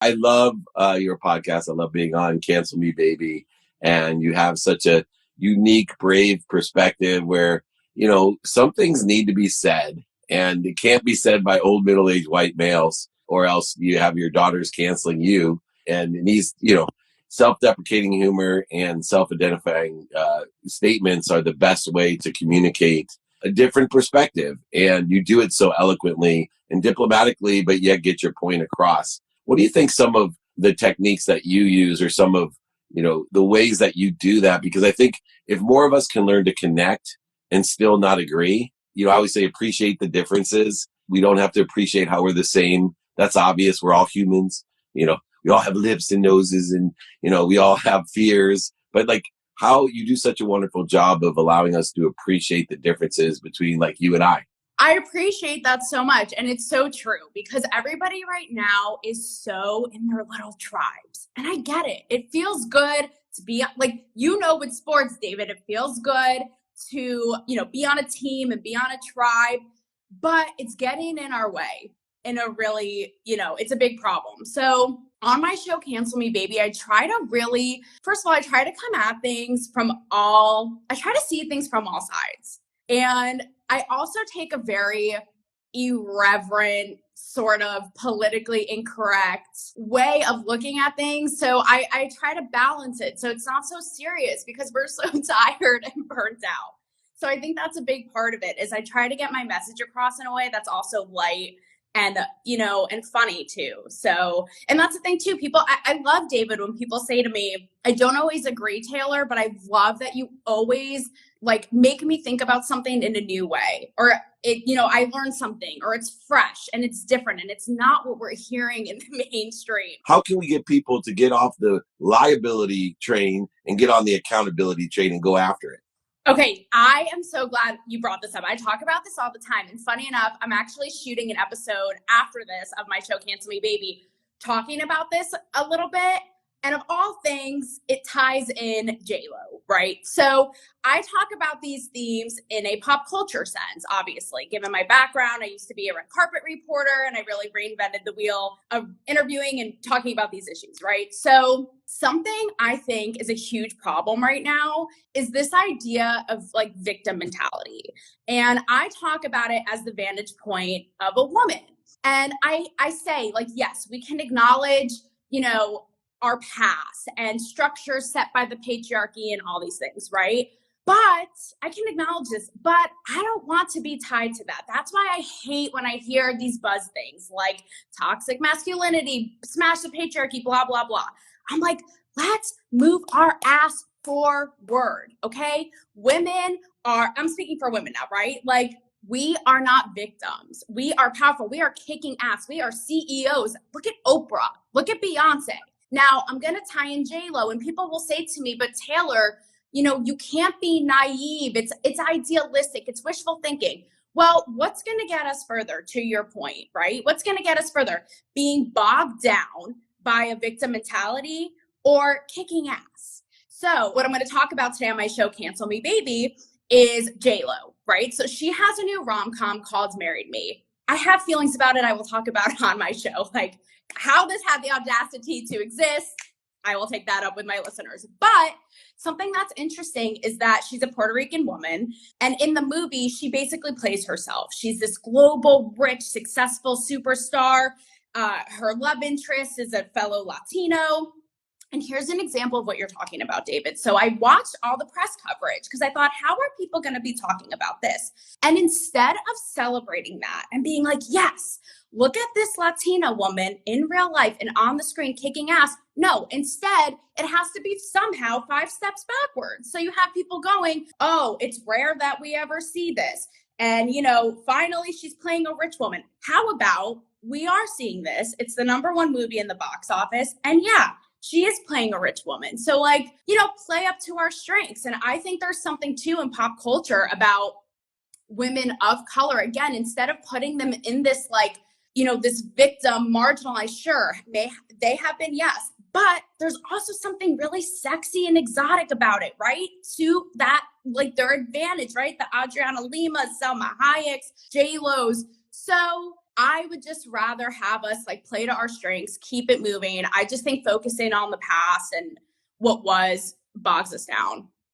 I love your podcast. I love being on Cancel Me Baby. And you have such a unique, brave perspective where, some things need to be said and it can't be said by old middle-aged white males, or else you have your daughters canceling you. And it needs, self-deprecating humor and self-identifying statements are the best way to communicate a different perspective. And you do it so eloquently and diplomatically, but yet get your point across. What do you think some of the techniques that you use, or some of, the ways that you do that? Because I think if more of us can learn to connect and still not agree, I always say appreciate the differences. We don't have to appreciate how we're the same. That's obvious. We're all humans. We all have lips and noses, and, we all have fears. But like, how you do such a wonderful job of allowing us to appreciate the differences between like you and I. I appreciate that so much. And it's so true, because everybody right now is so in their little tribes. And I get it. It feels good to be like, with sports, David, it feels good to, be on a team and be on a tribe, but it's getting in our way in a really, it's a big problem. So on my show, Cancel Me Baby, I try to really, first of all, I try to come at things I try to see things from all sides. And I also take a very irreverent, sort of politically incorrect way of looking at things. So I try to balance it so it's not so serious, because we're so tired and burnt out. So I think that's a big part of it, is I try to get my message across in a way that's also light and, and funny too. So, and that's the thing too, I love, David, when people say to me, I don't always agree, Taylor, but I love that you always like make me think about something in a new way, or I learned something, or it's fresh and it's different and it's not what we're hearing in the mainstream. How can we get people to get off the liability train and get on the accountability train and go after it? Okay, I am so glad you brought this up. I talk about this all the time. And funny enough, I'm actually shooting an episode after this of my show, Cancel Me Baby, talking about this a little bit. And of all things, it ties in J-Lo, right? So I talk about these themes in a pop culture sense, obviously. Given my background, I used to be a red carpet reporter, and I really reinvented the wheel of interviewing and talking about these issues, right? So something I think is a huge problem right now is this idea of like victim mentality. And I talk about it as the vantage point of a woman. And I say, like, yes, we can acknowledge, our past and structures set by the patriarchy and all these things, right? But I can acknowledge this, but I don't want to be tied to that. That's why I hate when I hear these buzz things like toxic masculinity, smash the patriarchy, blah, blah, blah. I'm like, let's move our ass forward, okay? I'm speaking for women now, right? Like, we are not victims. We are powerful. We are kicking ass. We are CEOs. Look at Oprah. Look at Beyonce. Now, I'm going to tie in J-Lo, and people will say to me, but Taylor, you can't be naive. It's idealistic. It's wishful thinking. Well, what's going to get us further, to your point, right? What's going to get us further? Being bogged down by a victim mentality or kicking ass? So what I'm going to talk about today on my show, Cancel Me Baby, is J-Lo, right? So she has a new rom-com called Married Me. I have feelings about it. I will talk about it on my show. Like, how this had the audacity to exist, I will take that up with my listeners. But something that's interesting is that she's a Puerto Rican woman. And in the movie, she basically plays herself. She's this global, rich, successful superstar. Her love interest is a fellow Latino. And here's an example of what you're talking about, David. So I watched all the press coverage because I thought, how are people going to be talking about this? And instead of celebrating that and being like, yes, look at this Latina woman in real life and on the screen kicking ass. No, instead, it has to be somehow 5 steps backwards. So you have people going, oh, it's rare that we ever see this. And, finally, she's playing a rich woman. How about we are seeing this? It's the #1 movie in the box office. And yeah, she is playing a rich woman. So play up to our strengths. And I think there's something too in pop culture about women of color. Again, instead of putting them in this this victim, marginalized, sure, they have been, yes. But there's also something really sexy and exotic about it, right? To that, their advantage, right? The Adriana Limas, Selma Hayek's, J-Lo's. So I would just rather have us like play to our strengths, keep it moving. I just think focusing on the past and what was bogs us down.